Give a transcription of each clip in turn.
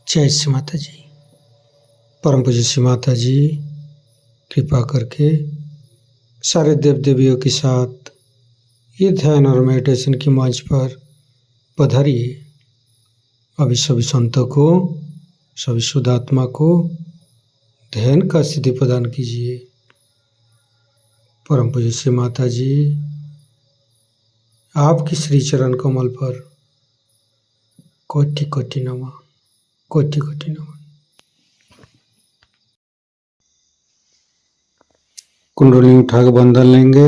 जय श्री माता जी। परम पूज्य श्री माता जी कृपा करके सारे देव देवियों के साथ ये ध्यान और मेडिटेशन की मंच पर पधारिए। अभी सभी संतों को, सभी शुद्धात्मा को ध्यान का सिद्धि प्रदान कीजिए। परम पूज्य श्री माता जी आपकी श्री चरण कमल पर कोटि कोटि नमः, कोटि कोटि नमः। कुंडली उठा के बंधन लेंगे।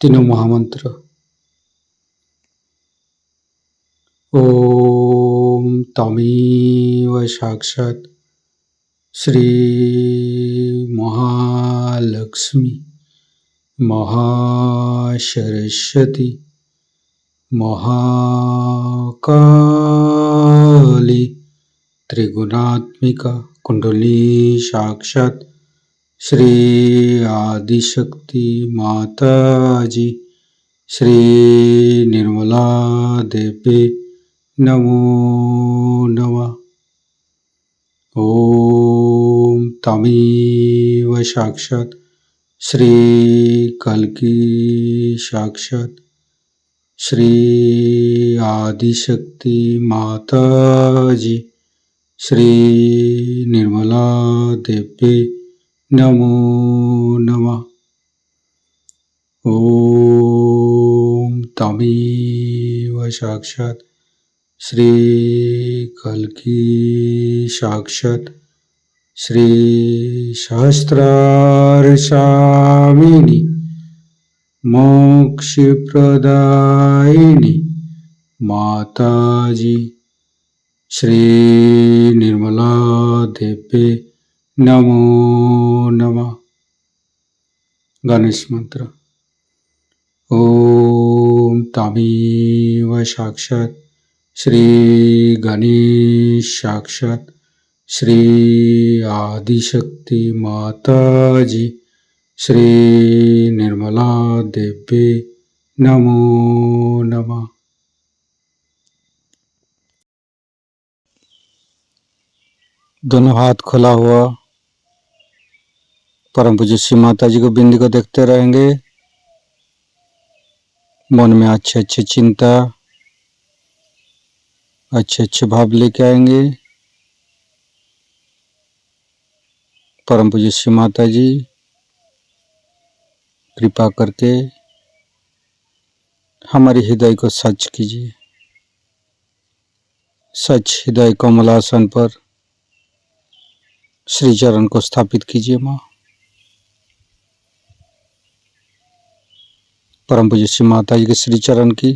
तीनों महामंत्र। ओम तमेव साक्षात् श्री महालक्ष्मी महासरस्वती महाकाली त्रिगुणात्मिका कुंडली साक्षात् श्री आदिशक्ति माता जी श्री निर्मला देवी नमो नमः। ओम तमेव साक्षात् श्री कल्की साक्षात् श्री आदिशक्ति माता जी श्री निर्मला देवी नमो नमः। ओम तमेव साक्षात् श्री कल्की साक्षात् श्री सहस्रारसामिनी मोक्षप्रदायिनी माता जी श्री निर्मला देवी नमो नमः। गणेश मंत्र। ओम तमेव साक्षात् श्री गणेश साक्षात् श्री आदिशक्ति माता जी श्री निर्मला देवी नमो नमः। दोनों हाथ खुला हुआ परम पूज्य श्री माता जी को बिंदी को देखते रहेंगे। मन में अच्छे अच्छे चिंता, अच्छे अच्छे भाव लेके आएंगे। परम पूज्य श्री माता जी कृपा करके हमारे हृदय को सच कीजिए। सच हृदय कमलासन पर श्री चरण को स्थापित कीजिए। माँ परम पूज्य श्री माता जी के श्री चरण की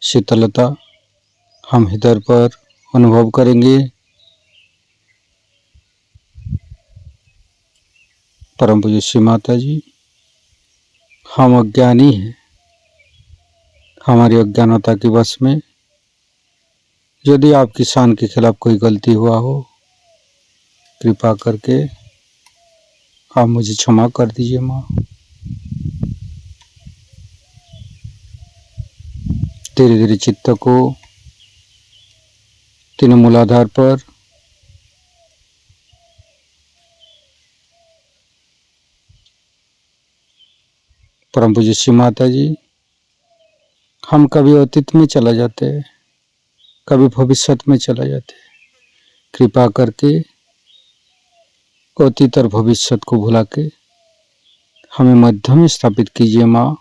शीतलता हम हृदय पर अनुभव करेंगे। परम पूज्य श्री माता जी हम अज्ञानी हैं, हमारी अज्ञानता के वश में यदि आपकी शान के खिलाफ कोई गलती हुआ हो, कृपा करके आप मुझे क्षमा कर दीजिए। माँ धीरे धीरे चित्त को तीनों मूलाधार पर परम पूज्य श्री माता जी हम कभी अतीत में चला जाते हैं, कभी भविष्य में चला जाते हैं। कृपा करके अतीत और भविष्य को भुला के हमें मध्य में स्थापित कीजिए। माँ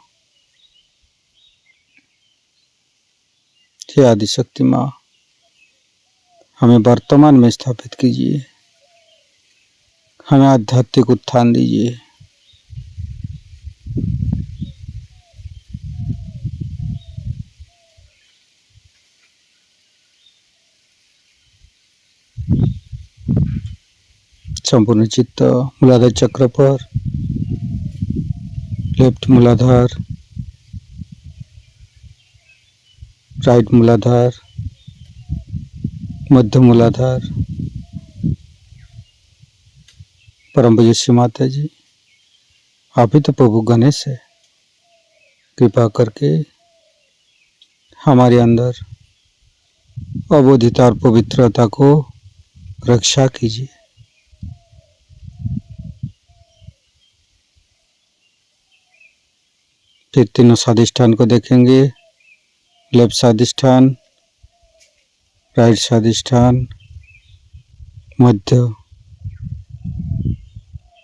हे आदिशक्ति माँ हमें वर्तमान में स्थापित कीजिए, हमें आध्यात्मिक उत्थान दीजिए। संपूर्ण चित्त मूलाधार चक्र पर, लेफ्ट मूलाधार, राइट मूलाधार, मध्य मूलाधार। परम पूज्य श्री माता जी, आप ही तो प्रभु गणेश है, कृपा करके हमारे अंदर अबोधिता और पवित्रता को रक्षा कीजिए। फिर तीनों स्वादिष्ठान को देखेंगे, लेफ्ट स्वादिष्ठान, राइट स्वादिष्ठान, मध्य,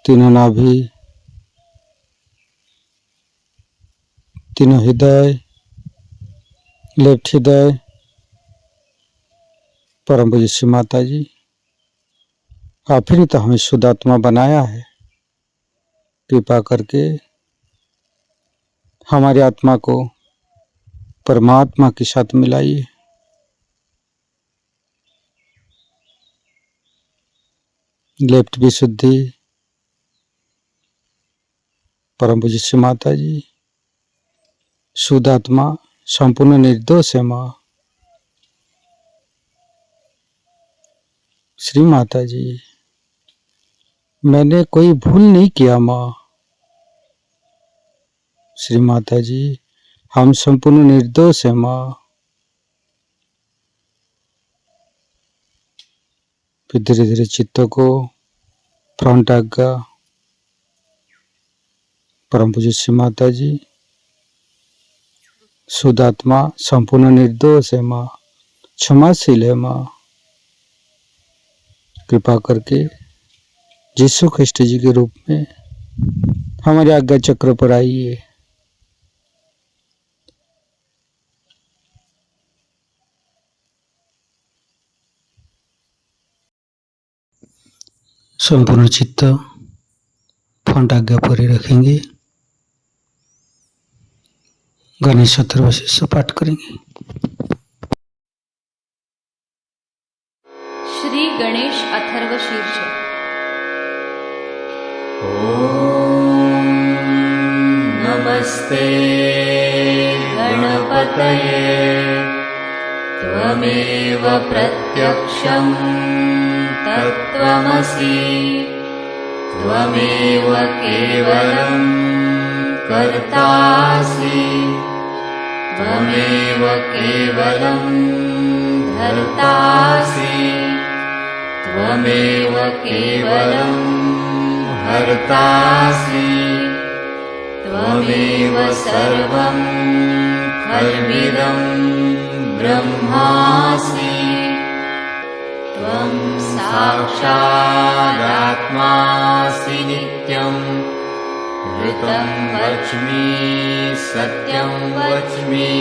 तीनों नाभि, तीनों हृदय, लेफ्ट हृदय। परम पूज्य श्री माता जी, आप ही ने तो हमें शुद्ध आत्मा बनाया है, कृपा करके हमारी आत्मा को परमात्मा के साथ मिलाइए। लेफ्ट विशुद्धि। परम पूज्य श्री माता जी, शुद्ध आत्मा संपूर्ण निर्दोष है माँ। श्री माता जी, मैंने कोई भूल नहीं किया माँ। श्री माता जी, हम संपूर्ण निर्दोष है माँ। फिर धीरे धीरे चित्त को फ्रंट आज्ञा। परम पूज्य श्री माता जी, शुद्ध आत्मा संपूर्ण निर्दोष है माँ, क्षमाशील है माँ। कृपा करके यीशु ख्रिस्ट जी के रूप में हमारे आज्ञा चक्र पर आइए। संपूर्ण चित्त फ्रंट आज्ञा पर ही रखेंगे। गणेश अथर्वशीर्ष पाठ करेंगे। श्री गणेश अथर्वशीर्ष। ओम नमस्ते गणपतये, त्वमेव प्रत्यक्षं तत्त्वमसि, त्वमेव केवलं कर्तासि, त्वमेव केवलं धर्तासि, त्वमेव केवलं हर्तासि, त्वमेव सर्वं खल्विदं ब्रह्मासि, त्वं साक्षादात्मासि नित्यं, ऋतं वच्मि सत्यं वच्मि,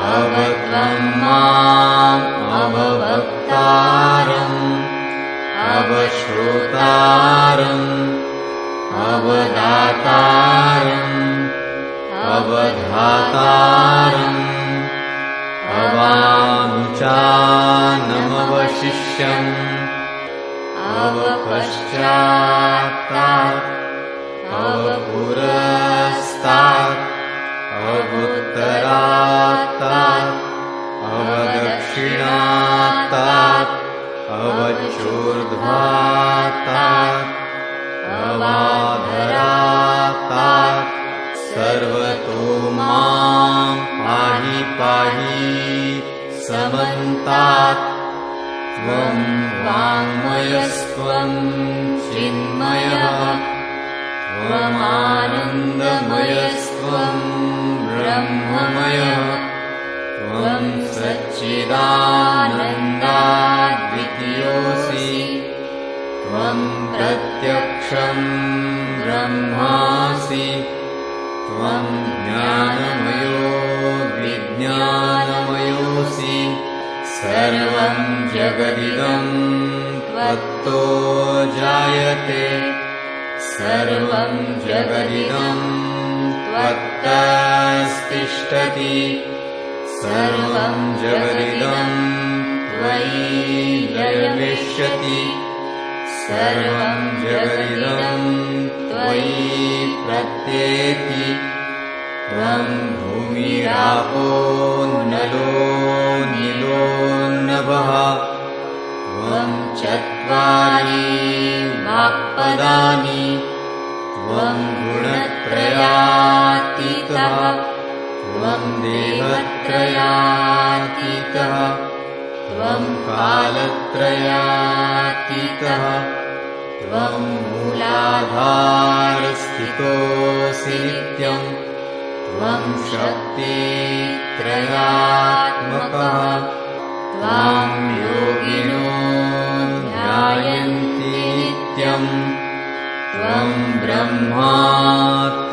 अवत्वं माम् अववक्तारम्, अवश्रोतारम्, अवदातारम्, अवधातारम्, अवानुचानमवशिष्यम्, अवपश्चात्तात्, अवपुरस्तात्, अवोत्तरात्तात्, अवदक्षिणात्तात्, अवचूर्ध्वात्तात्, अवाधरात्तात्, सर्वतो मां पाहि पाहि समन्तात्। त्वं वाङ्मयस्त्वं चिन्मयः, त्वमानन्दमयस्त्वं ब्रह्ममयः, त्वं सच्चिदानन्दाद्वितीयोऽसि, त्वं प्रत्यक्षं ब्रह्मासि, त्वं ज्ञानमयो विज्ञानमयोऽसि, सर्वं जगदिदं त्वत्तो जायते, सर्वं जगदिदं त्वत्तस्तिष्ठति, सर्वं जगदिदं त्वयि लयविष्यति, सर्वं जगदिदं त्वयि प्रत्येति त्वं भूमिरापो नलो नीलो नभः त्वं चत्वारि वाक्पदानि त्वं गुणत्रयातीतः त्वं देवत्रयातीतः त्वं कालत्रयातीतः त्वं मूलाधारस्थितोऽसि नित्यं त्वं शक्तित्रयात्मकः त्वां योगिनो ध्यायन्ति नित्यं त्वं ब्रह्मा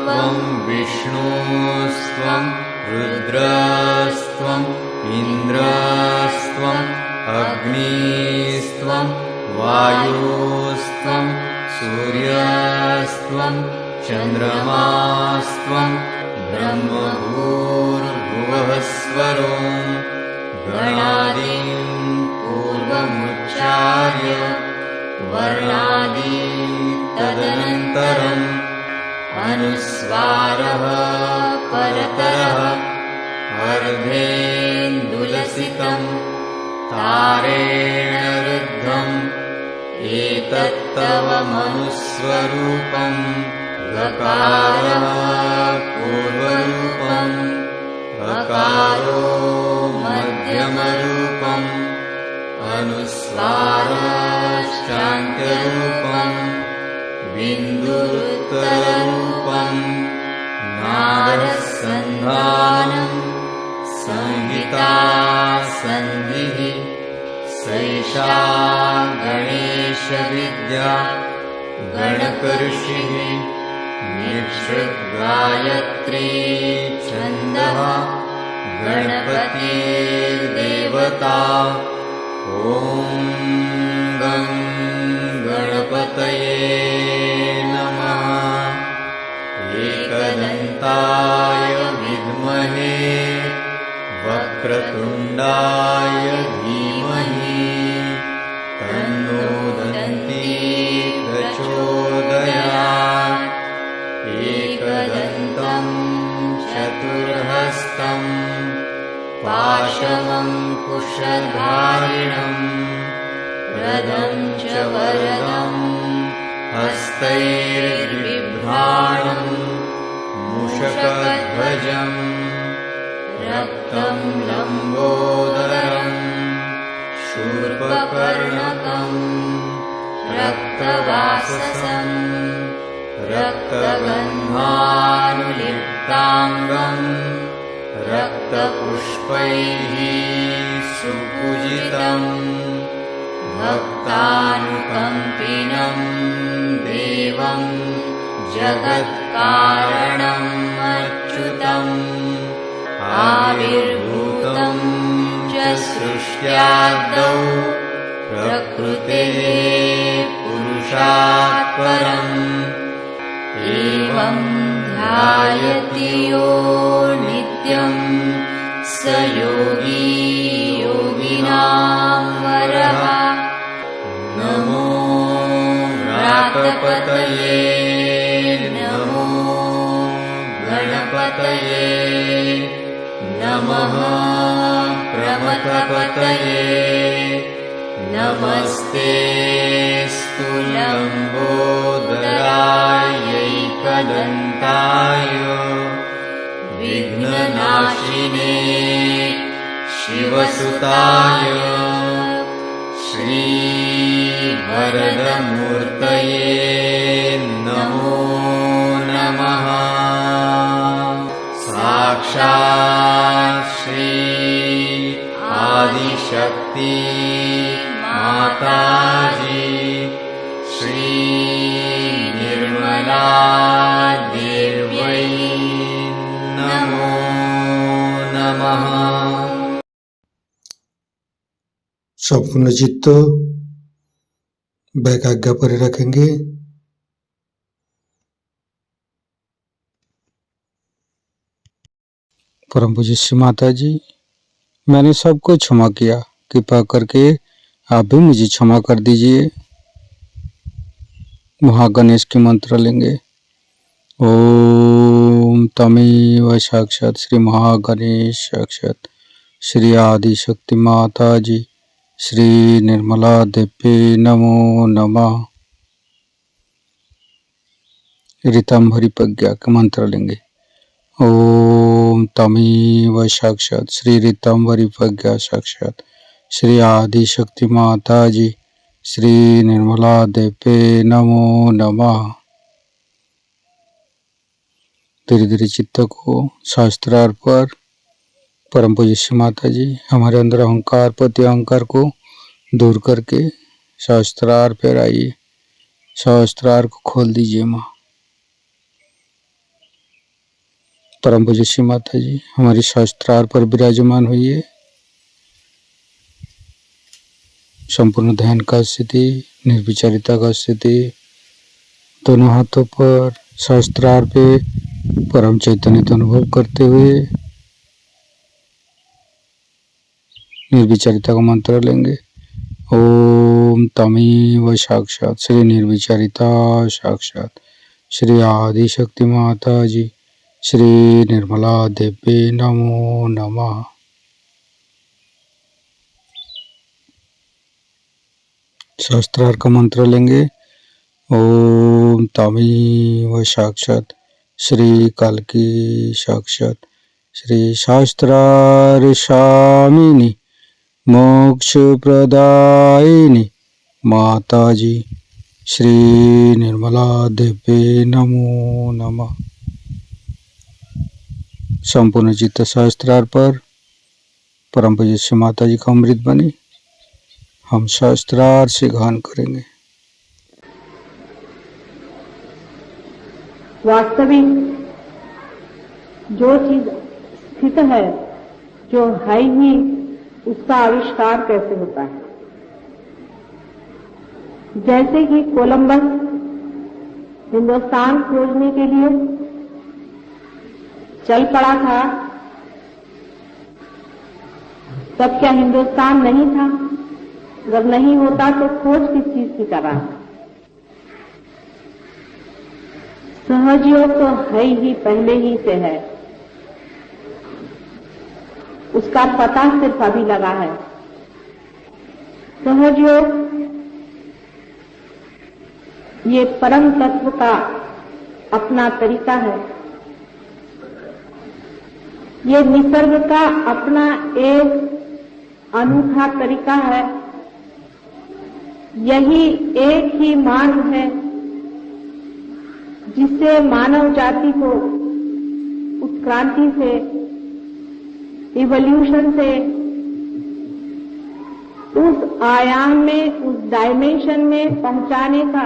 त्वं विष्णुस्त्वं रुद्रस्त्वम् इन्द्रस्त्वम् अग्निस्त्वं वायुस्त्वं सूर्यस्त्वं चन्द्रमास्त्वं ब्रह्मभूर्भुवः स्वरो गणादीन् पूर्वमुच्चार्य वर्णादीन् तदनन्तरम् अनुस्वारः परतरः अर्धेन्दुलसितं तारेण रुद्धम् एतत्तव मनुस्वरूपं गकारः पूर्वरूपम् अकारो मध्यमरूपम् अनुस्वारश्चान्त्यरूपम् बिन्दुरुत्तररूपम् नादः सन्धानम् संहिता सन्धिः सैषा गणेशविद्या गणकऋषिः निःसृद्गायत्री छन्दः गणपतिर्देवता ॐ गं गणपतये नमः एकदन्ताय विद्महे वक्रतुण्डाय धीमहि तन्नो दन्ती प्रचोदयात् एकदन्तं चतुर्हस्तं पाशमङ्कुशधारिणम् प्रदं च वरदं हस्तैर्बिभ्राणम् मूषकध्वजम् रक्तं लम्बोदरम् शूर्पकर्णकम् रक्तवाससम् रक्तगन्धानुलिप्ताङ्गम् रक्तपुष्पैः सुपूजितम् भक्तानुकम्पिनं देवं जगत्कारणम् अच्युतम् आविर्भूतं च सृष्ट्यादौ प्रकृतेः पुरुषात् परम् एवं ध्यायति यो नित्यं स योगी योगिनां वरः नमो व्रातपतये नमो गणपतये नमः प्रमथपतये नमस्ते स्तुलम्बोदरायैकदन्ताय विघ्ननाशिने शिवसुताय श्रीवरदमूर्तये नमो नमः साक्षात् श्री आदिशक्ति माताजी श्री निर्मला देव्यै नमो नमः। संपूर्ण चित्त वैकाग्य पर रखेंगे। परम पूज्य श्री माता जी, मैंने सबको क्षमा किया, कृपा करके आप भी मुझे क्षमा कर दीजिए। महागणेश के मंत्र लेंगे। ओम तमेव साक्षात श्री महागणेश साक्षात श्री आदि शक्ति माता जी श्री निर्मला देवी नमो नमः। ऋतंभरी प्रज्ञा के मंत्र लेंगे। ओम तमेव साक्षात श्री ऋतंभरी प्रज्ञा साक्षात श्री आदि शक्ति माता जी श्री निर्मला देवी नमो नमः। धीरे धीरे चित्त को शास्त्रार्थ पर परम पूज्य माता जी हमारे अंदर अहंकार प्रति अहंकार को दूर करके शास्त्रार्थ पर आइए। शास्त्रार्थ को खोल दीजिए माँ। परम पूज्य माता जी हमारी शास्त्रार्थ पर विराजमान हुई। संपूर्ण ध्यान का स्थिति, निर्विचारिता का स्थिति, दोनों हाथों पर शास्त्रार्थ पे परम चैतन्य का अनुभव करते हुए निर्विचारिता का मंत्र लेंगे। ओम तमेव साक्षात श्री निर्विचारिता साक्षात श्री आदि शक्ति माता जी श्री निर्मला देवी नमो नमः। शास्त्रार्थ का मंत्र लेंगे। ओम तमेव साक्षात श्री कल्की साक्षात श्री शास्त्रार्थ स्वामिनी मोक्ष प्रदायिनी माता जी श्री निर्मला देवी नमो नमः। संपूर्ण चित्त शास्त्रार्थ पर परम पूज्य माता जी का अमृत बने हम शास्त्रार्थ से गान करेंगे। वास्तविक जो चीज स्थित है, जो है ही, उसका आविष्कार कैसे होता है। जैसे कि कोलंबस हिंदुस्तान खोजने के लिए चल पड़ा था, तब क्या हिंदुस्तान नहीं था? जब नहीं होता तो खोज किस चीज की कर रहा है? सहजयोग तो है ही, पहले ही से है, उसका पता सिर्फ अभी लगा है। सहजयोग ये परम तत्व का अपना तरीका है, ये निसर्ग का अपना एक अनूठा तरीका है। यही एक ही मार्ग है जिससे मानव जाति को उत्क्रांति से, इवोल्यूशन से उस आयाम में, उस डायमेंशन में पहुंचाने का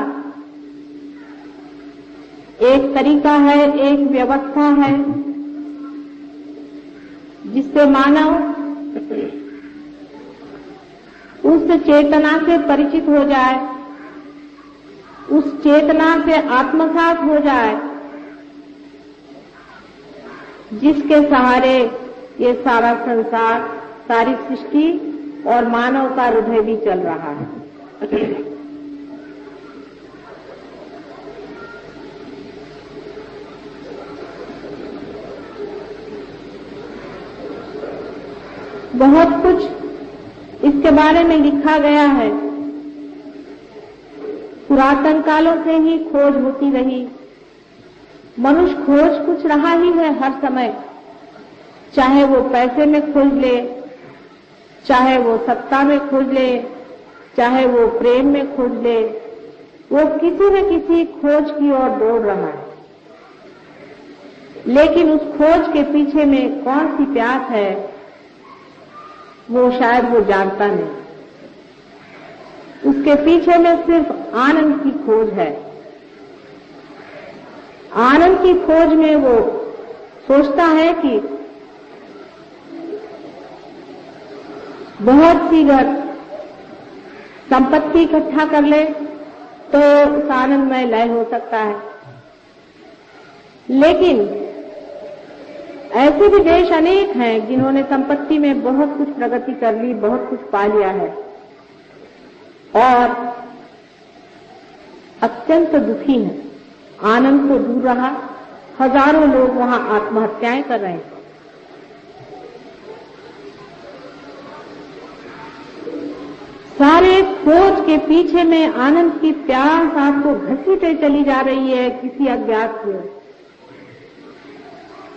एक तरीका है, एक व्यवस्था है, जिससे मानव उस चेतना से परिचित हो जाए, उस चेतना से आत्मसात हो जाए, जिसके सहारे ये सारा संसार, सारी सृष्टि और मानव का हृदय भी चल रहा है। बहुत कुछ इसके बारे में लिखा गया है। पुरातन कालों से ही खोज होती रही। मनुष्य खोज कुछ रहा ही है हर समय, चाहे वो पैसे में खोज ले, चाहे वो सत्ता में खोज ले, चाहे वो प्रेम में खोज ले, वो किसी न किसी खोज की ओर दौड़ रहा है। लेकिन उस खोज के पीछे में कौन सी प्यास है, वो शायद वो जानता नहीं। उसके पीछे में सिर्फ आनंद की खोज है। आनंद की खोज में वो सोचता है कि बहुत सी घर संपत्ति इकट्ठा कर ले तो उस आनंद में लय हो सकता है। लेकिन ऐसे भी देश अनेक हैं जिन्होंने संपत्ति में बहुत कुछ प्रगति कर ली, बहुत कुछ पा लिया है, और अत्यंत दुखी हैं। आनंद तो दूर रहा, हजारों लोग वहां आत्महत्याएं कर रहे हैं। सारे खोज के पीछे में आनंद की प्यास आपको घसीटे चली जा रही है किसी अज्ञात की ओर।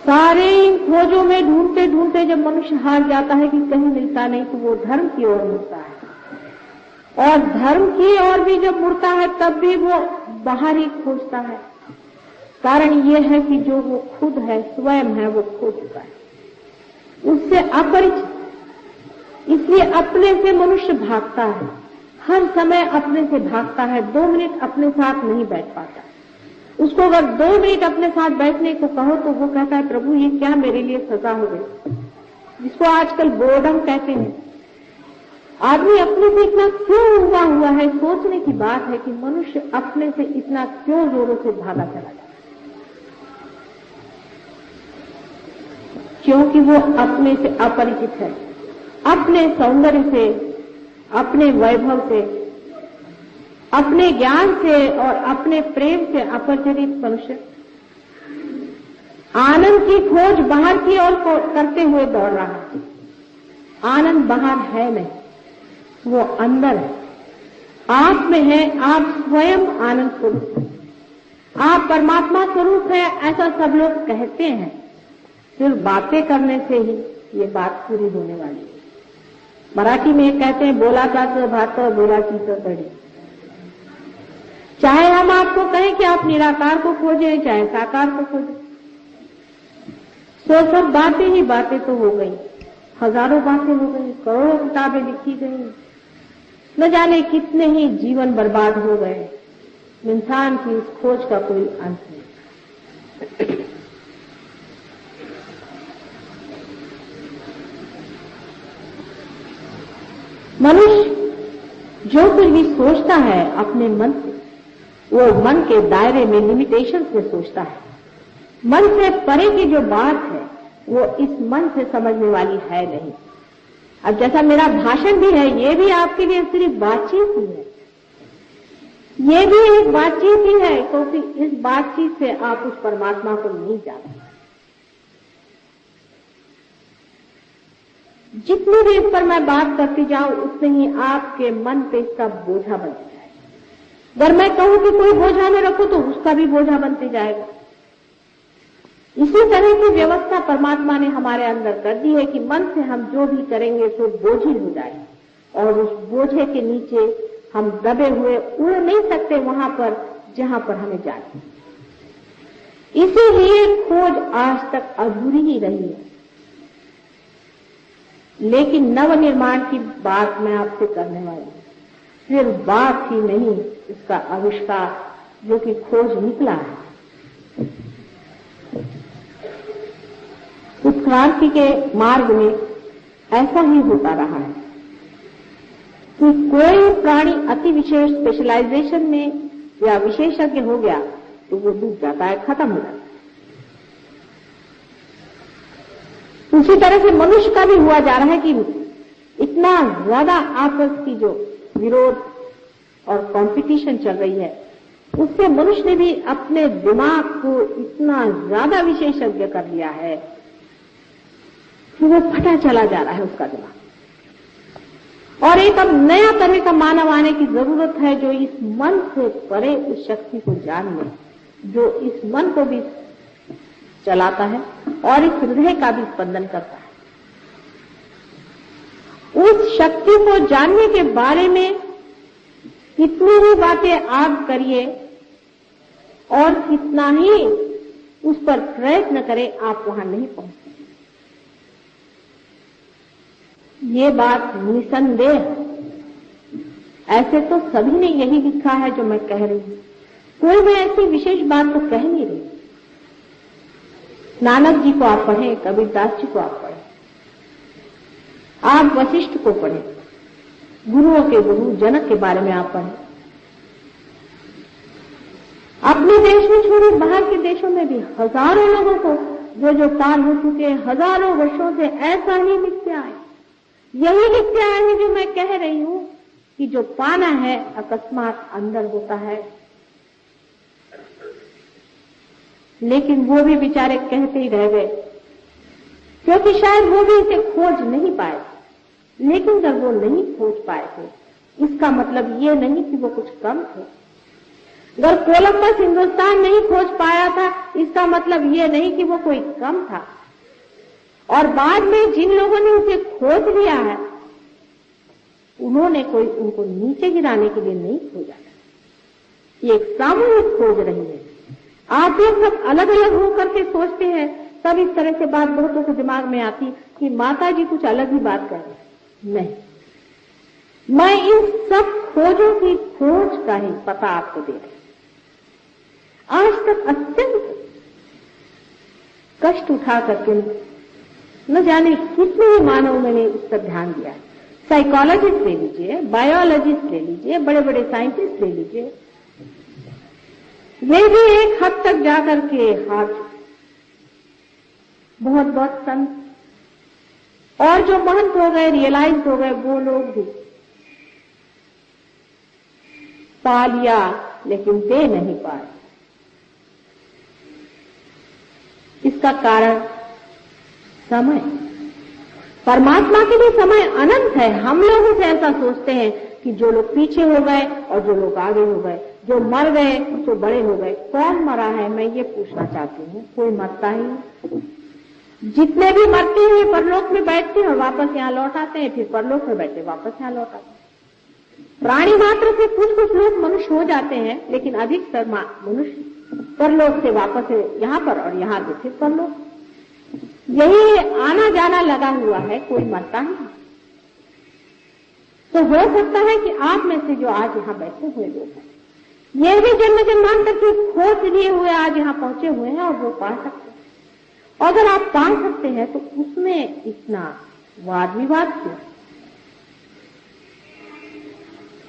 सारे इन खोजों में ढूंढते ढूंढते जब मनुष्य हार जाता है कि कहीं मिलता नहीं, तो वो धर्म की ओर मुड़ता है। और धर्म की ओर भी जब मुड़ता है तब भी वो बाहर ही खोजता है। कारण ये है कि जो वो खुद है, स्वयं है, वो खो चुका है, उससे अपरिचित। इसलिए अपने से मनुष्य भागता है, हर समय अपने से भागता है। 2 मिनट अपने साथ नहीं बैठ पाता। उसको अगर 2 मिनट अपने साथ बैठने को कहो तो वो कहता है, प्रभु ये क्या मेरे लिए सजा हो गई, जिसको आजकल बोर्डम कहते हैं। आदमी अपने से इतना क्यों हुआ है, सोचने की बात है कि मनुष्य अपने से इतना क्यों जोरों से भागा चला जाता है। क्योंकि वो अपने से अपरिचित है, अपने सौंदर्य से, अपने वैभव से, अपने ज्ञान से और अपने प्रेम से अपरिचित मनुष्य आनंद की खोज बाहर की ओर करते हुए दौड़ रहा है। आनंद बाहर है नहीं, वो अंदर है, आप में है। आप स्वयं आनंद स्वरूप हैं, आप परमात्मा स्वरूप है, ऐसा सब लोग कहते हैं। सिर्फ बातें करने से ही ये बात पूरी होने वाली है। मराठी में कहते हैं, बोला जातं भात बोला चीतं तडी। चाहे हम आपको कहें कि आप निराकार को खोजें, चाहे साकार को खोजें, तो सब बातें ही बातें तो हो गई। हजारों बातें हो गई, करोड़ों किताबें लिखी गई, न जाने कितने ही जीवन बर्बाद हो गए। इंसान की उस खोज का कोई अंत नहीं। मनुष्य जो कुछ भी सोचता है अपने मन से, वो मन के दायरे में, लिमिटेशन से सोचता है। मन से परे की जो बात है वो इस मन से समझने वाली है नहीं। अब जैसा मेरा भाषण भी है, ये भी आपके लिए सिर्फ बातचीत ही है, ये भी एक बातचीत ही है, क्योंकि इस बातचीत से आप उस परमात्मा को नहीं जानते। जितनी भी इस पर मैं बात करती जाऊं, उतने ही आपके मन पे इसका बोझा बनता जाएगा। अगर मैं कहूं कि कोई बोझा में रखो, तो उसका भी बोझा बनते जाएगा। इसी तरह की व्यवस्था परमात्मा ने हमारे अंदर कर दी है कि मन से हम जो भी करेंगे तो बोझिल हो जाए, और उस बोझे के नीचे हम दबे हुए उड़ नहीं सकते वहां पर जहां पर हमें जाना। इसीलिए खोज आज तक अधूरी ही रही है। लेकिन नव निर्माण की बात मैं आपसे करने वाली हूं। सिर्फ बात ही नहीं, इसका आविष्कार जो कि खोज निकला है। उत्क्रांति के मार्ग में ऐसा ही होता रहा है कि कोई प्राणी अति विशेष स्पेशलाइजेशन में या विशेषज्ञ हो गया तो वो डूब जाता है, खत्म हो जाता है। उसी तरह से मनुष्य का भी हुआ जा रहा है कि इतना ज्यादा आपस की जो विरोध और कंपटीशन चल रही है, उससे मनुष्य ने भी अपने दिमाग को इतना ज्यादा विशेषज्ञ कर लिया है कि वो फटा चला जा रहा है उसका दिमाग। और एक अब नया तरह का मानव आने की जरूरत है, जो इस मन से परे उस शक्ति को जान ले, जो इस मन को भी चलाता है और इस हृदय का भी स्पंदन करता है। उस शक्ति को जानने के बारे में कितनी ही बातें आप करिए और कितना ही उस पर प्रयत्न करें, आप वहां नहीं पहुंच सकते। ये बात निसंदेह, ऐसे तो सभी ने यही लिखा है जो मैं कह रही हूं। कोई भी ऐसी विशेष बात तो कह नहीं रही। नानक जी को आप पढ़ें, कबीरदास जी को आप पढ़ें, आप वशिष्ठ को पढ़ें, गुरुओं के गुरु जनक के बारे में आप पढ़ें। अपने देश में छोड़े बाहर के देशों में भी हजारों लोगों को जो पार हो चुके हैं, हजारों वर्षों से ऐसा ही लिखते आए। यही लिखते आए हैं जो मैं कह रही हूं कि जो पाना है अकस्मात अंदर होता है, लेकिन वो भी बेचारे कहते ही रह गए, क्योंकि शायद वो भी इसे खोज नहीं पाए। लेकिन जब वो नहीं खोज पाए थे, इसका मतलब ये नहीं कि वो कुछ कम थे। अगर कोलंबस हिंदुस्तान नहीं खोज पाया था, इसका मतलब ये नहीं कि वो कोई कम था। और बाद में जिन लोगों ने उसे खोज लिया है, उन्होंने कोई उनको नीचे गिराने के लिए नहीं खोजा था। ये एक सामूहिक खोज रही है। आप लोग सब अलग अलग होकर के सोचते हैं, तब इस तरह से बात बहुतों के दिमाग में आती कि माता जी कुछ अलग ही बात कर रहे हैं। नहीं, मैं इन सब खोजों की खोज का ही पता आपको दे रही। आज तक अत्यंत कष्ट उठा करके न जाने कितने ही मानव मैंने इस पर ध्यान दिया। साइकोलॉजिस्ट ले लीजिए, बायोलॉजिस्ट ले लीजिए, बड़े बड़े साइंटिस्ट ले लीजिए, वे भी एक हद तक जाकर के हार चुके। बहुत बहुत संत और जो महंत हो गए, रियलाइज हो गए, वो लोग भी पा लिया, लेकिन दे नहीं पाए। इसका कारण समय। परमात्मा के लिए समय अनंत है। हम लोग उसे ऐसा सोचते हैं कि जो लोग पीछे हो गए और जो लोग आगे हो गए, जो मर गए तो बड़े हो गए। कौन मरा है, मैं ये पूछना चाहती हूँ। कोई मरता ही नहीं। जितने भी मरते हैं परलोक में बैठते हैं और वापस यहाँ लौट आते हैं, फिर परलोक में बैठते वापस यहाँ लौट आते हैं। प्राणी मात्र से कुछ कुछ लोग मनुष्य हो जाते हैं, लेकिन अधिकतर मनुष्य परलोक से वापस यहाँ पर और यहाँ से फिर परलोक। यही आना जाना लगा हुआ है, कोई मरता नहीं। तो हो सकता है कि आप में से जो आज यहाँ बैठे हुए लोग हैं, ये भी जन्म जन्मांतर की खोज लिए हुए आज यहाँ पहुंचे हुए हैं और वो पा सकते हैं। अगर आप पा सकते हैं तो उसमें इतना वाद विवाद क्यों?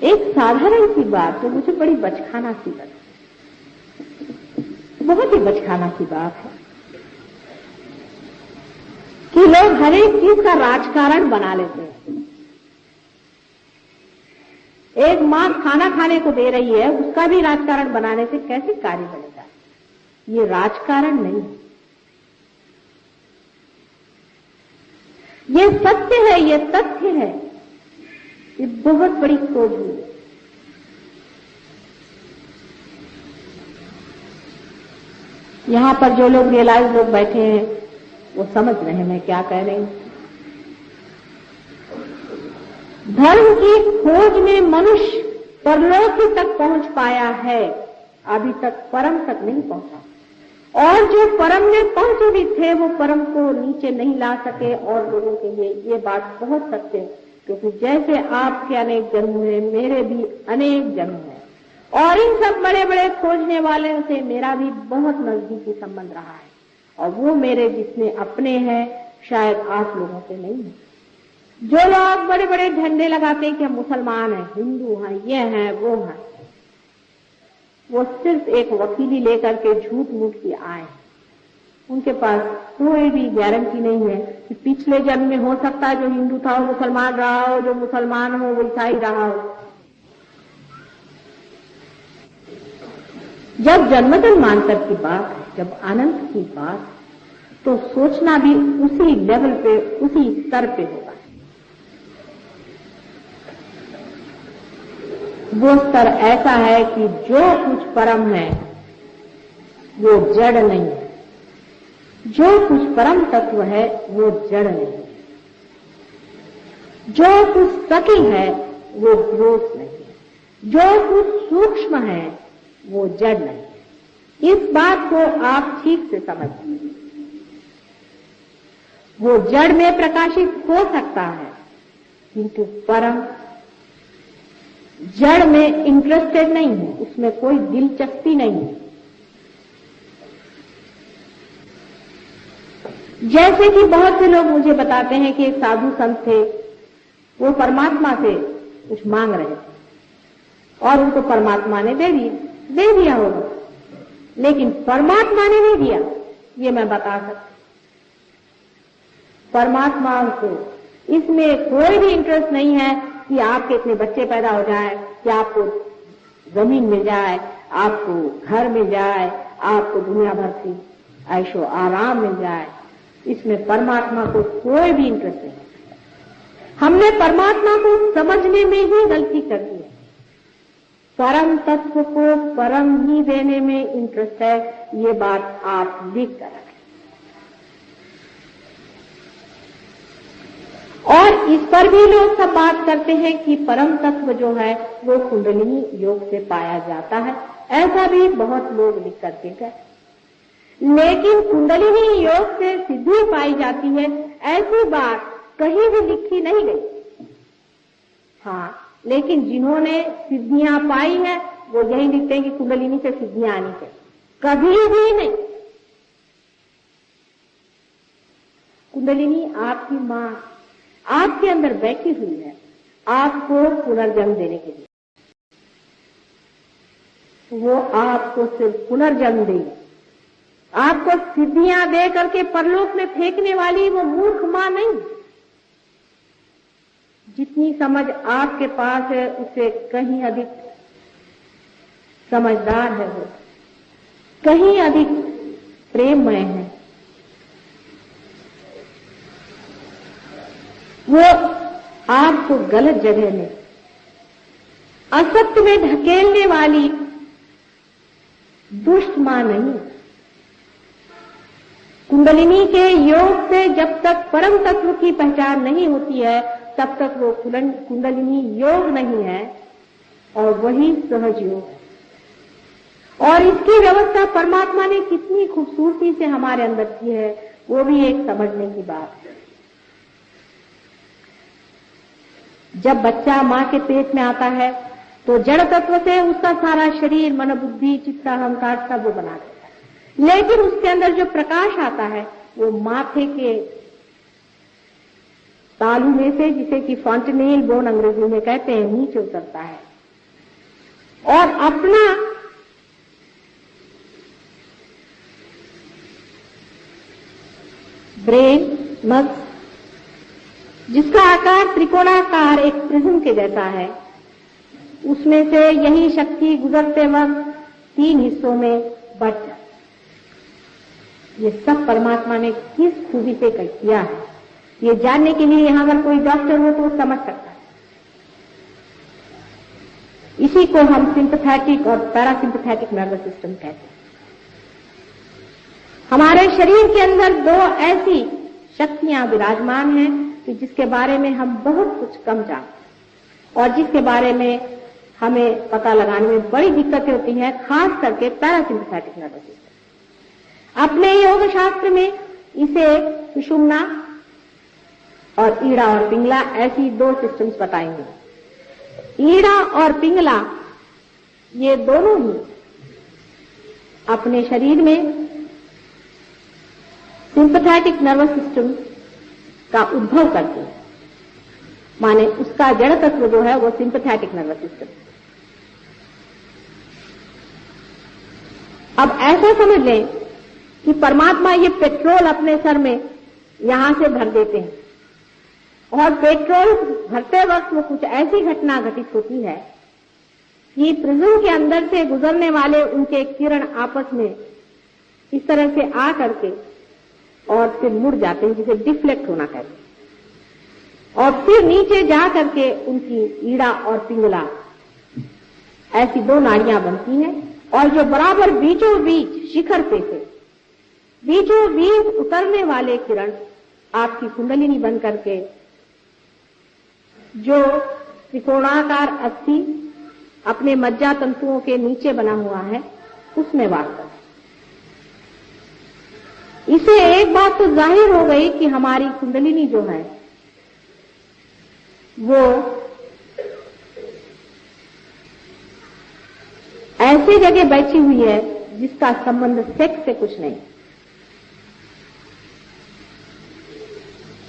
एक साधारण सी बात जो मुझे बड़ी बचकाना सी लगी, बहुत ही बचकाना सी बात है कि लोग हर एक चीज का राजकारण बना लेते हैं। एक मां खाना खाने को दे रही है, उसका भी राजकारण बनाने से कैसे कार्य बनेगा? ये राजकारण नहीं है, ये सत्य है, ये तथ्य है। ये बहुत बड़ी खोज हुई है। यहां पर जो लोग रियलाइज लोग बैठे हैं वो समझ रहे हैं मैं क्या कह रही हूं। धर्म की खोज में मनुष्य परलोक तक पहुंच पाया है, अभी तक परम तक नहीं पहुंचा। और जो परम में पहुंचे भी थे वो परम को नीचे नहीं ला सके। और लोगों के लिए ये बात बहुत सत्य है, क्योंकि जैसे आपके अनेक जन्म हुए, मेरे भी अनेक जन्म हैं। और इन सब बड़े बड़े खोजने वाले से मेरा भी बहुत नजदीकी संबंध रहा है। और वो मेरे जितने अपने हैं शायद आप लोगों के नहीं है। जो लोग बड़े बड़े झंडे लगाते हैं कि हम मुसलमान हैं, हिंदू हैं, ये हैं, वो हैं, वो सिर्फ एक वकीली लेकर के झूठ मूठ के आए। उनके पास कोई भी गारंटी नहीं है कि पिछले जन्म में हो सकता है जो हिंदू था वो मुसलमान रहा हो, जो मुसलमान हो वो ईसाई रहा हो। जब जन्म जन्मांतर की बात है, जब अनंत की बात, तो सोचना भी उसी लेवल पे, उसी स्तर पे होगा। वो स्तर ऐसा है कि जो कुछ परम है वो जड़ नहीं है, जो कुछ परम तत्व है वो जड़ नहीं है, जो कुछ सकी है वो ग्रोथ नहीं है, जो कुछ सूक्ष्म है वो जड़ नहीं है। इस बात को आप ठीक से समझिए। वो जड़ में प्रकाशित हो सकता है, किंतु परम जड़ में इंटरेस्टेड नहीं है, उसमें कोई दिलचस्पी नहीं है। जैसे कि बहुत से लोग मुझे बताते हैं कि एक साधु संत थे, वो परमात्मा से कुछ मांग रहे थे और उनको परमात्मा ने दे दिया होगा, लेकिन परमात्मा ने नहीं दिया, ये मैं बता सकती। परमात्मा को इसमें कोई भी इंटरेस्ट नहीं है कि आपके इतने बच्चे पैदा हो जाए, कि आपको जमीन मिल जाए, आपको घर मिल जाए, आपको दुनिया भर की ऐशो आराम मिल जाए, इसमें परमात्मा को कोई भी इंटरेस्ट नहीं। हमने परमात्मा को समझने में ही गलती कर दी है। परम तत्व को परम ही देने में इंटरेस्ट है, ये बात आप लिख कर रखें। और इस पर भी लोग सब बात करते हैं कि परम तत्व जो है वो कुंडलिनी योग से पाया जाता है, ऐसा भी बहुत लोग लिख करके गए। लेकिन कुंडलिनी योग से सिद्धि पाई जाती है, ऐसी बात कहीं भी लिखी नहीं गई। हाँ, लेकिन जिन्होंने सिद्धियां पाई है वो यही लिखते हैं कि कुंडलिनी से सिद्धियां आनी चाहिए, कभी भी नहीं। कुंडलिनी आपकी मां आपके अंदर बैठी हुई है, आपको पुनर्जन्म देने के लिए। वो आपको सिर्फ पुनर्जन्म देगी, आपको सिद्धियां दे करके परलोक में फेंकने वाली वो मूर्ख मां नहीं। जितनी समझ आपके पास है उससे कहीं अधिक समझदार है वो, कहीं अधिक प्रेममय है। वो आपको गलत जगह में, असत्य में ढकेलने वाली दुष्ट मां नहीं। कुंडलिनी के योग से जब तक परम तत्व की पहचान नहीं होती है तब तक वो कुंडलिनी योग नहीं है, और वही सहज योग है। और इसकी व्यवस्था परमात्मा ने कितनी खूबसूरती से हमारे अंदर की है, वो भी एक समझने की बात है। जब बच्चा मां के पेट में आता है तो जड़ तत्व से उसका सारा शरीर, मन, बुद्धि, चित्त, अहंकार सब वो बना देता है। लेकिन उसके अंदर जो प्रकाश आता है वो माथे के तालू में से, जिसे कि फॉन्टेनेल बोन अंग्रेजी में कहते हैं, नीचे उतरता है और अपना ब्रेन, मस्तिष्क, जिसका आकार त्रिकोणाकार एक प्रिज्म के जैसा है, उसमें से यही शक्ति गुजरते वक्त 3 हिस्सों में बट जाती। ये सब परमात्मा ने किस खूबी से किया है, ये जानने के लिए यहां अगर कोई डॉक्टर हो तो वो समझ सकता है। इसी को हम सिंपैथेटिक और पैरासिम्पैथेटिक नर्वस सिस्टम कहते हैं। हमारे शरीर के अंदर 2 ऐसी शक्तियां विराजमान हैं कि जिसके बारे में हम बहुत कुछ कम जानते हैं और जिसके बारे में हमें पता लगाने में बड़ी दिक्कतें होती हैं, खास करके पैरासिम्पैथेटिक नर्वस सिस्टम। अपने योग शास्त्र में इसे सुषुम्ना और ईड़ा और पिंगला, ऐसी 2 सिस्टम्स बताएंगे। ईड़ा और पिंगला ये दोनों ही अपने शरीर में सिंपैथेटिक नर्वस सिस्टम का उद्भव करते हैं, माने उसका जड़ तत्व जो है वो सिंपैथेटिक नर्वस सिस्टम। अब ऐसा समझ लें कि परमात्मा ये पेट्रोल अपने सर में यहां से भर देते हैं और पेट्रोल भरते वक्त वो कुछ ऐसी घटना घटित होती है कि प्रिज्म के अंदर से गुजरने वाले उनके किरण आपस में इस तरह से आ करके और फिर मुड़ जाते हैं, जिसे डिफ्लेक्ट होना कहते हैं, और फिर नीचे जा करके उनकी ईड़ा और पिंगला ऐसी 2 नाड़ियां बनती हैं, और जो बराबर बीचों बीच शिखर पे से बीचों बीच उतरने वाले किरण आपकी कुंडलिनी बन करके जो त्रिकोणाकार अस्थि अपने मज्जा तंतुओं के नीचे बना हुआ है उसमें वास करते। इसे एक बात तो जाहिर हो गई कि हमारी कुंडलिनी जो है वो ऐसी जगह बैठी हुई है जिसका संबंध सेक्स से कुछ नहीं।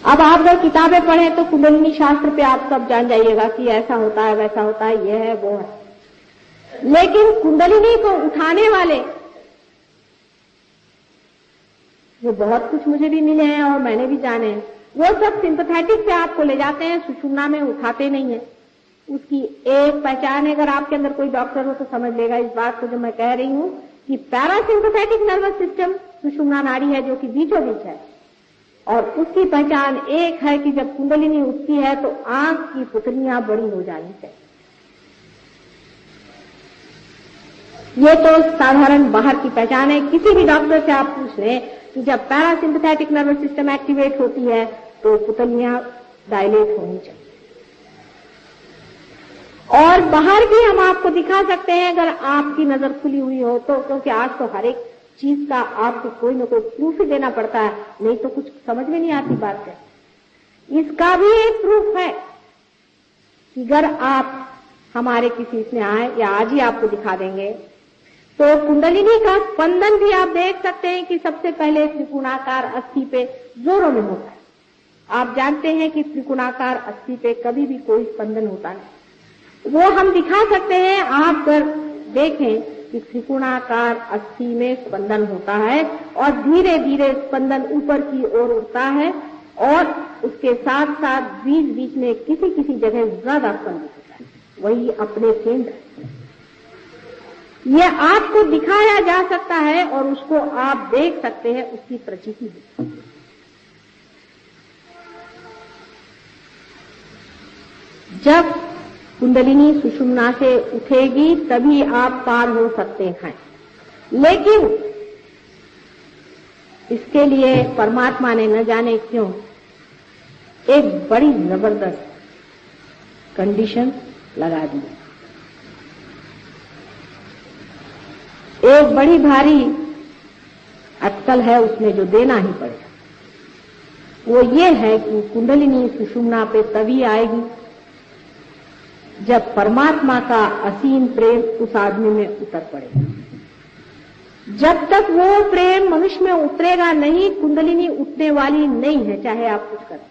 अब आप अगर किताबें पढ़ें तो कुंडलिनी शास्त्र पे आप सब जान जाइएगा कि ऐसा होता है, वैसा होता है, ये है, वो है। लेकिन कुंडलिनी को उठाने वाले वो बहुत कुछ मुझे भी मिले हैं और मैंने भी जाने हैं, वो सब सिंपैथेटिक से आपको ले जाते हैं, सुषुम्ना में उठाते नहीं है। उसकी एक पहचान है, अगर आपके अंदर कोई डॉक्टर हो तो समझ लेगा इस बात को जो मैं कह रही हूं, कि पैरासिम्पैथेटिक नर्वस सिस्टम सुषुम्ना नाड़ी है जो कि बीचों बीच है, और उसकी पहचान एक है कि जब कुंडलिनी उठती है तो आंख की पुतलियां बड़ी हो जानी चाहिए। ये तो साधारण बाहर की पहचान है। किसी भी डॉक्टर से आप पूछ लें कि जब पैरासिम्पैथेटिक नर्वस सिस्टम एक्टिवेट होती है तो पुतलियां डायलेट होनी चाहिए। और बाहर भी हम आपको दिखा सकते हैं अगर आपकी नजर खुली हुई हो तो, क्योंकि आज तो हर एक चीज का आपको कोई न कोई प्रूफ ही देना पड़ता है, नहीं तो कुछ समझ में नहीं आती बात है। इसका भी एक प्रूफ है कि अगर आप हमारे किसी इसमें आए, या आज ही आपको दिखा देंगे, तो कुंडलिनी का स्पंदन भी आप देख सकते हैं कि सबसे पहले त्रिकोणाकार अस्थि पे जोरों में होता है। आप जानते हैं कि त्रिकोणाकार अस्थि पे कभी भी कोई स्पंदन होता नहीं, वो हम दिखा सकते हैं। आप अगर देखें कि त्रिकोणाकार अस्थि में स्पंदन होता है और धीरे धीरे स्पंदन ऊपर की ओर उठता है, और उसके साथ साथ बीच बीच में किसी किसी जगह ज्यादा स्पंदन होता है, वही अपने केंद्र। यह आपको दिखाया जा सकता है और उसको आप देख सकते हैं, उसकी प्रचिति है। जब कुंडलिनी सुषुम्ना से उठेगी तभी आप पार हो सकते हैं, लेकिन इसके लिए परमात्मा ने न जाने क्यों एक बड़ी जबरदस्त कंडीशन लगा दी। एक बड़ी भारी अटकल है उसमें जो देना ही पड़ेगा। वो ये है कि कुंडलिनी सुषुम्ना पे तभी आएगी जब परमात्मा का असीम प्रेम उस आदमी में उतर पड़ेगा। जब तक वो प्रेम मनुष्य में उतरेगा नहीं, कुंडलिनी उठने वाली नहीं है, चाहे आप कुछ करें।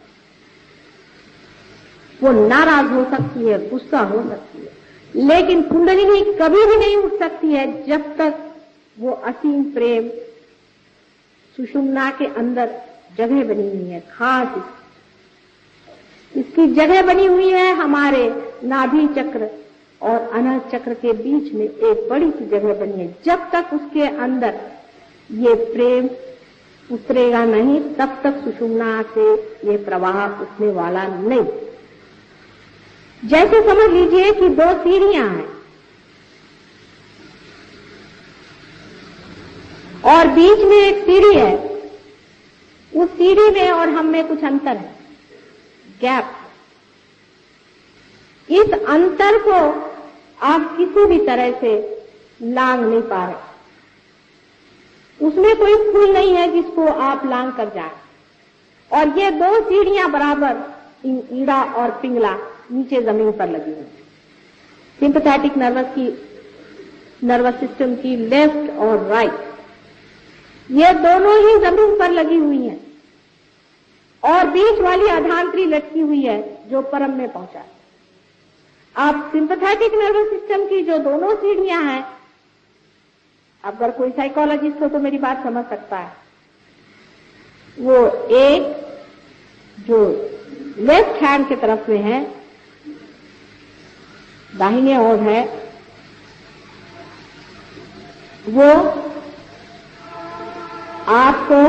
वो नाराज हो सकती है, गुस्सा हो सकती है, लेकिन कुंडलिनी कभी भी नहीं उठ सकती है जब तक वो असीम प्रेम सुषुम्ना के अंदर जगह बनी हुई है। खास इसकी जगह बनी हुई है हमारे नाभि चक्र और अनहद चक्र के बीच में एक बड़ी सी जगह बनी है। जब तक उसके अंदर ये प्रेम उतरेगा नहीं, तब तक सुषुम्ना से ये प्रवाह उठने वाला नहीं। जैसे समझ लीजिए कि दो सीढ़ियां हैं और बीच में एक सीढ़ी है, उस सीढ़ी में और हम में कुछ अंतर है, गैप। इस अंतर को आप किसी भी तरह से लांघ नहीं पा रहे, उसमें कोई पुल नहीं है जिसको आप लांघ कर जाएं। और ये दो सीढ़ियां बराबर ईड़ा और पिंगला नीचे जमीन पर लगी हुई। सिंपैथेटिक नर्वस सिस्टम की लेफ्ट और राइट, ये दोनों ही जमीन पर लगी हुई हैं, और बीच वाली अधांतरी लटकी हुई है जो परम में पहुंचा। आप सिंपैथेटिक नर्वस सिस्टम की जो दोनों सीढ़ियां हैं, अगर कोई साइकोलॉजिस्ट हो तो मेरी बात समझ सकता है। वो एक जो लेफ्ट हैंड की तरफ में है, दाहिने ओर है, वो आपको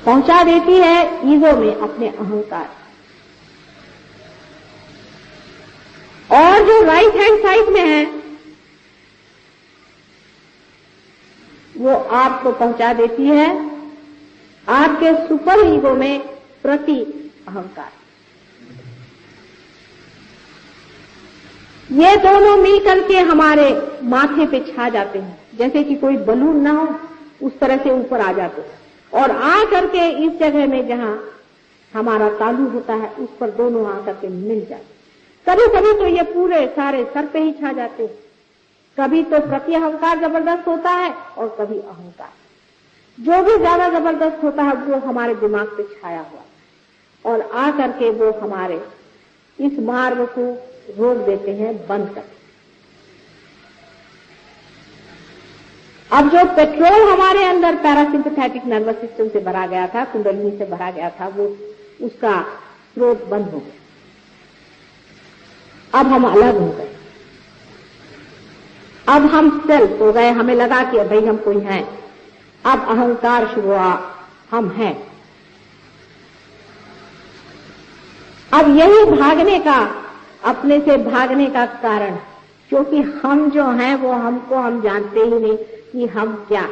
पहुंचा देती है ईगो में, अपने अहंकार। और जो राइट हैंड साइड में है वो आपको पहुंचा देती है आपके सुपर ईगो में, प्रति अहंकार। ये दोनों मिलकर के हमारे माथे पे छा जाते हैं, जैसे कि कोई बलून ना हो उस तरह से ऊपर आ जाते हैं, और आ करके इस जगह में जहां हमारा तालू होता है उस पर दोनों आ करके मिल जाते। कभी कभी तो ये पूरे सारे सर पे ही छा जाते हैं। कभी तो प्रति अहंकार जबरदस्त होता है और कभी अहंकार। जो भी ज्यादा जबरदस्त होता है वो हमारे दिमाग पे छाया हुआ है और आ करके वो हमारे इस मार्ग को रोक देते हैं, बंद कर। अब जो पेट्रोल हमारे अंदर पैरासिम्पैथेटिक नर्वस सिस्टम से भरा गया था, कुंडलिनी से भरा गया था, वो उसका स्रोत बंद हो गया। अब हम अलग हो गए। अब हम सेल्फ हो गए, हमें लगा कि भाई हम कोई हैं। अब अहंकार शुरू हुआ, हम हैं। अब यही भागने का, अपने से भागने का कारण, क्योंकि हम जो हैं वो हमको हम जानते ही नहीं कि हम क्या।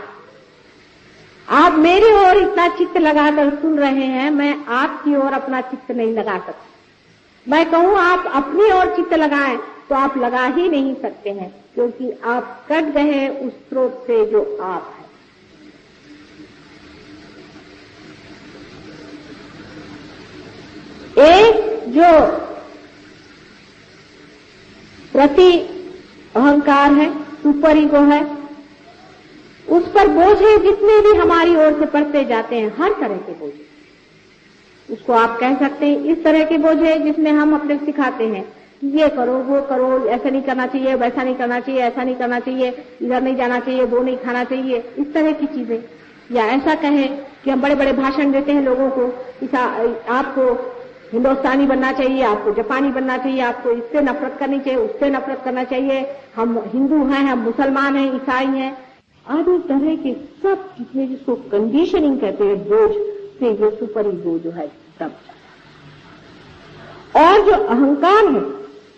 आप मेरी ओर इतना चित्त लगाकर सुन रहे हैं, मैं आपकी ओर अपना चित्त नहीं लगा सकती। मैं कहूं आप अपनी ओर चित्त लगाएं तो आप लगा ही नहीं सकते हैं, क्योंकि आप कट गए उस स्रोत से जो आप है। एक जो प्रति अहंकार है, सुपर ईगो है, उस पर बोझे जितने भी हमारी ओर से पड़ते जाते हैं, हर तरह के बोझे, उसको आप कह सकते हैं इस तरह के बोझे जिसमें हम अपने सिखाते हैं ये करो, वो करो, ऐसा नहीं करना चाहिए, वैसा नहीं करना चाहिए, ऐसा नहीं करना चाहिए, इधर नहीं जाना चाहिए, वो नहीं खाना चाहिए, इस तरह की चीजें। या ऐसा कहें कि हम बड़े बड़े भाषण देते हैं लोगों को, आपको हिंदुस्तानी बनना चाहिए, आपको जापानी बनना चाहिए, आपको इससे नफरत करनी चाहिए, उससे नफरत करना चाहिए, हम हिंदू हैं, हम मुसलमान हैं, ईसाई हैं, आदि तरह के सब चीजें जिसको कंडीशनिंग कहते हैं, बोझ से ये सुपर ईगो जो है सब। और जो अहंकार है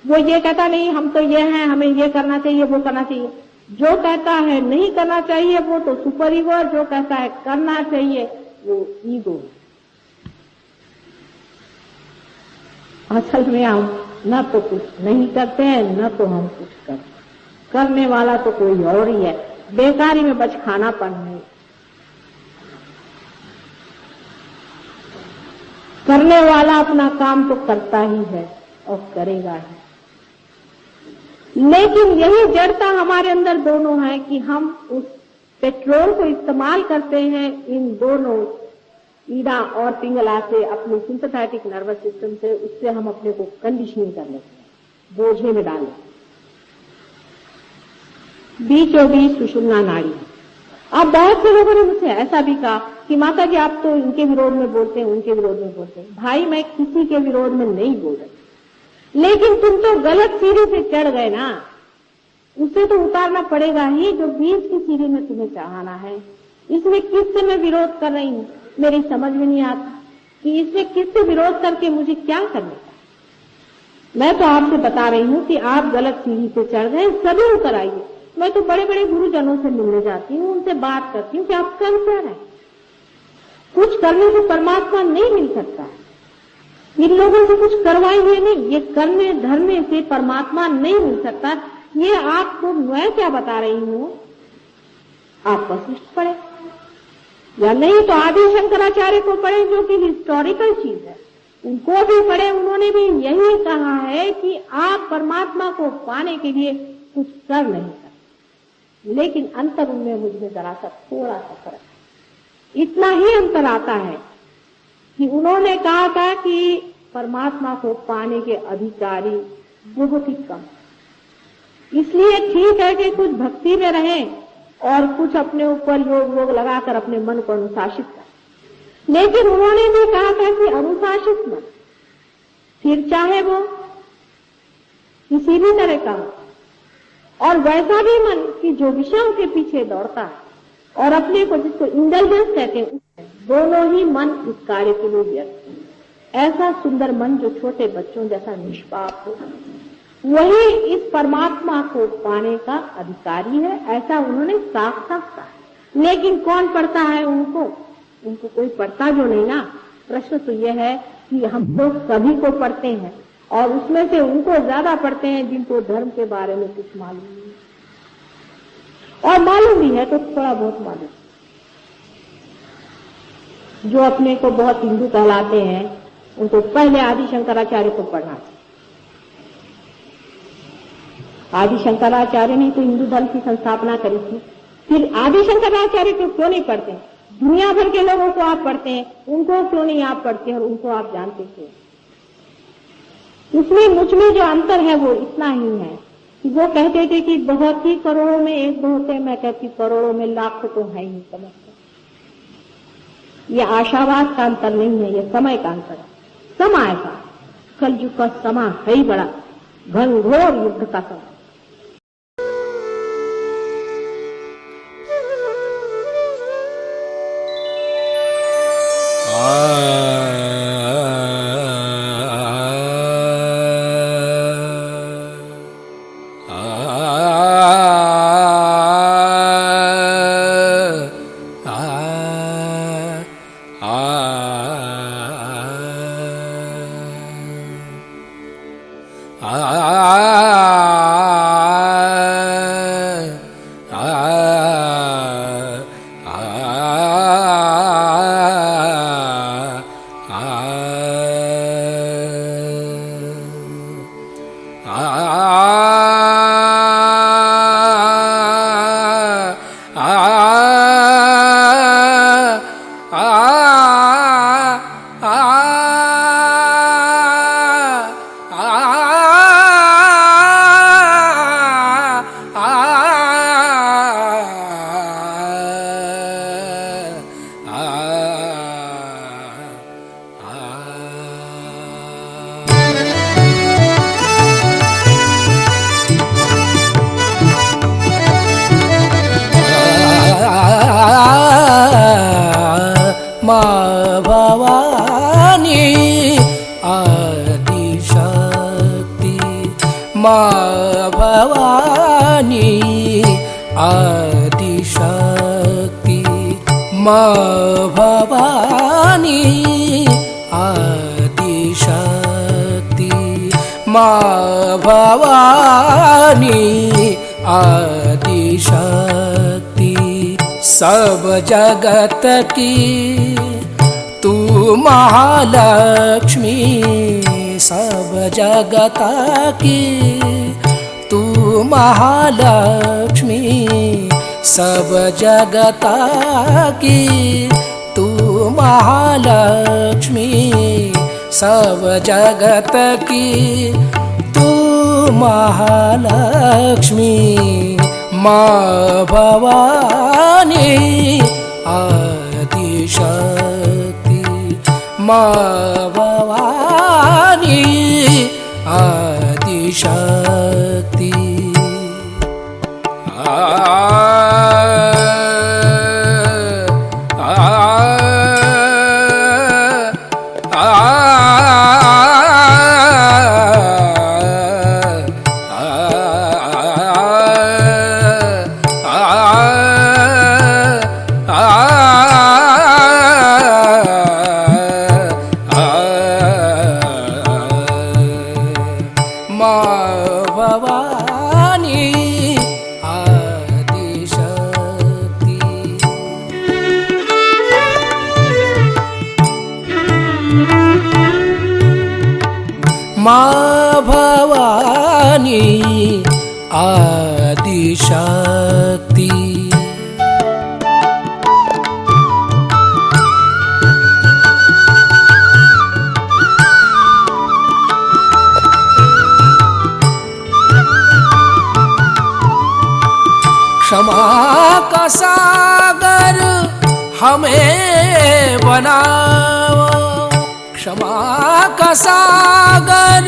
वो ये कहता नहीं हम तो ये हैं, हमें ये करना चाहिए, वो करना चाहिए। जो कहता है नहीं करना चाहिए वो तो सुपर ईगो, और जो कहता है करना चाहिए वो ईगो। असल में हम न तो कुछ नहीं करते हैं, न तो हम कुछ करने वाला तो कोई और ही है। बेकारी में बच खाना पड़ना, करने वाला अपना काम तो करता ही है और करेगा ही। लेकिन यही जड़ता हमारे अंदर दोनों है कि हम उस पेट्रोल को इस्तेमाल करते हैं इन दोनों ईड़ा और पिंगला से, अपने सिंपैथेटिक नर्वस सिस्टम से, उससे हम अपने को कंडीशनिंग कर लेते हैं, बोझे में डाल लेते हैं। बीचों बीच सुषुम्ना नाड़ी। अब बहुत से लोगों ने मुझसे ऐसा भी कहा कि माता जी आप तो इनके विरोध में बोलते हैं, उनके विरोध में बोलते हैं। भाई मैं किसी के विरोध में नहीं बोल रही, लेकिन तुम तो गलत सीढ़ी से चढ़ गए ना, उसे तो उतारना पड़ेगा ही जो बीच की सीढ़ी में तुम्हें चढ़ाना है। इसमें किससे मैं विरोध कर रही हूँ, मेरी समझ में नहीं आता कि इसमें किससे विरोध करके मुझे क्या करने का। मैं तो आपसे बता रही हूँ कि आप गलत सीढ़ी पे चढ़ गए, सभी उतर आइए। मैं तो बड़े बड़े गुरुजनों से मिलने जाती हूँ, उनसे बात करती हूँ कि आप कर क्या रहे। कुछ करने से परमात्मा नहीं मिल सकता, इन लोगों से कुछ करवाए हुए नहीं, ये करने धरने से परमात्मा नहीं मिल सकता। ये आपको मैं क्या बता रही हूँ, आप वशिष्ठ पढ़े या नहीं तो आदि शंकराचार्य को पढ़े, जो कि हिस्टोरिकल चीज है, उनको भी पढ़े। उन्होंने भी यही कहा है कि आप परमात्मा को पाने के लिए कुछ कर नहीं सकते, लेकिन अंतर उनमें मुझमें जरा सा थोड़ा सा फर्क है। इतना ही अंतर आता है कि उन्होंने कहा था कि परमात्मा को पाने के अधिकारी बहुत ही कम, इसलिए ठीक है कि कुछ भक्ति में रहें और कुछ अपने ऊपर योग वोग लगाकर अपने मन को अनुशासित करें। लेकिन उन्होंने भी कहा था कि अनुशासित मन, फिर चाहे वो किसी भी तरह का हो, और वैसा भी मन कि जो विषयों के पीछे दौड़ता है और अपने को, जिसको इंटेलिजेंस कहते हैं, दोनों ही मन इस कार्य के लिए व्यस्त है। ऐसा सुंदर मन जो छोटे बच्चों जैसा निष्पाप हो, वही इस परमात्मा को पाने का अधिकारी है, ऐसा उन्होंने साफ साफ कहा। लेकिन कौन पढ़ता है उनको कोई पढ़ता जो नहीं ना। प्रश्न तो यह है कि हम लोग सभी को पढ़ते हैं, और उसमें से उनको ज्यादा पढ़ते हैं जिनको धर्म के बारे में कुछ मालूम नहीं, और मालूम भी है तो थोड़ा बहुत मालूम। जो अपने को बहुत हिंदू कहलाते हैं उनको पहले आदि शंकराचार्य को पढ़ना चाहिए। आदि शंकराचार्य ने तो हिंदू धर्म की संस्थापना करी थी, फिर आदि शंकराचार्य को क्यों नहीं पढ़ते? दुनिया भर के लोगों को आप पढ़ते हैं, उनको क्यों नहीं आप पढ़ते और उनको आप जानते थे? उसमें मुझमें जो अंतर है वो इतना ही है कि वो कहते थे कि बहुत ही करोड़ों में एक दो होते, मैं कहती करोड़ों में लाख तो है ही। समझते ये आशावाद का अंतर नहीं है, ये समय का अंतर है। समय का कलयुग का समय है ही बड़ा घनघोर युद्ध का समय। माँ भवानी आदिशक्ति, माँ भवानी आदिशक्ति, माँ भवानी आदिशक्ति, माँ भवानी आदिशक्ति। सब जगत की तू महालक्ष्मी, सब जगत की तू महालक्ष्मी, सब जगत की तू महालक्ष्मी, सब जगत की तू महालक्ष्मी। माँ भवानी आदिशक्ति, माँ भवानी आदिशक्ति। माँ भवानी आदिशक्ति। क्षमा का सागर हमें बनाओ, क्षमा का सागर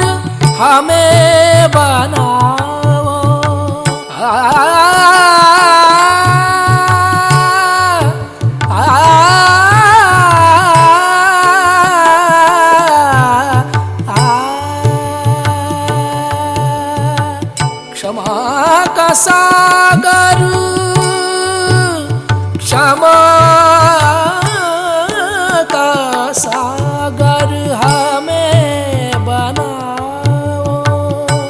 हमें बनाओ। क्षमा का सागर, क्षमा का सागर हमें बनाओ।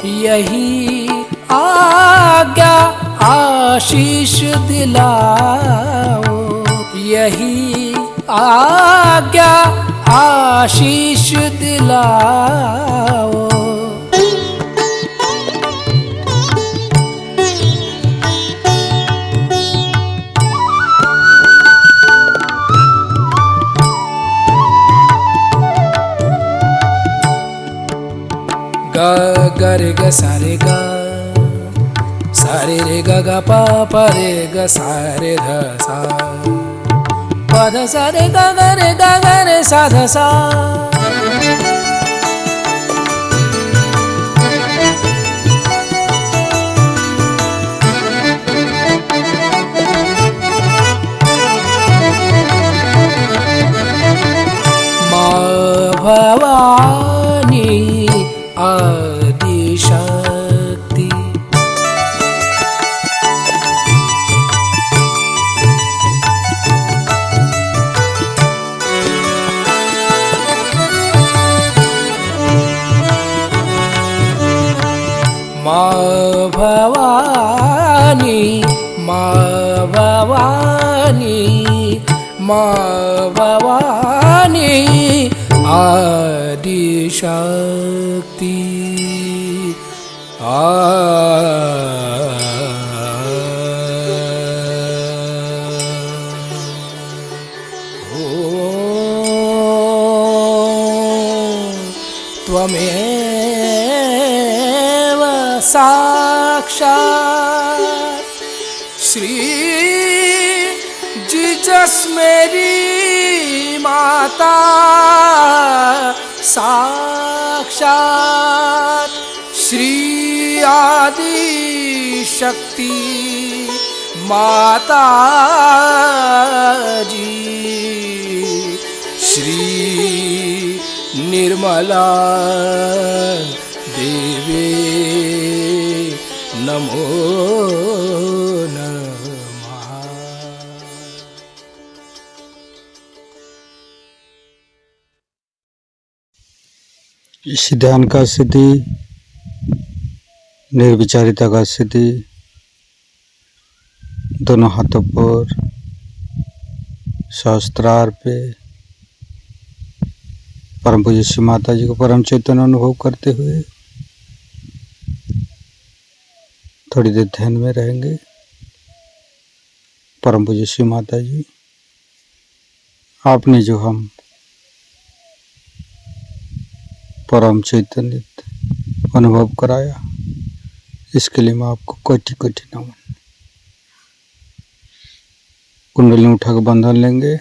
यही आज्ञा आशीष दिलाओ, यही आज्ञा आशीष दिलाओ। ग ग रे ग सा रे ग, सा रे रे ग ग प प रे ग सा रे ध सा, प ध सा रे ग ग रे ग ग रे सा ध सा। माँ भवानी आदिशक्ति। माँ भवानी, माँ भवानी, माँ भवानी आदि शक्ति। त्वमेव साक्षात् श्री जीसस मेरी माता, साक्षात श्री आदि शक्ति माता जी, श्री निर्मला देवी नमो नमः। इस ध्यान का स्थिति, निर्विचारिता का स्थिति, दोनों हाथों पर सहस्त्रार पे परम पूज्य श्री माता जी को परम चैतन्य अनुभव करते हुए थोड़ी देर ध्यान में रहेंगे। परम पूज्य श्री माता जी, आपने जो हम परम चैतन्य अनुभव कराया, इसके लिए मैं आपको कोटि कोटि नमन। कुंडली उठा के बंधन लेंगे।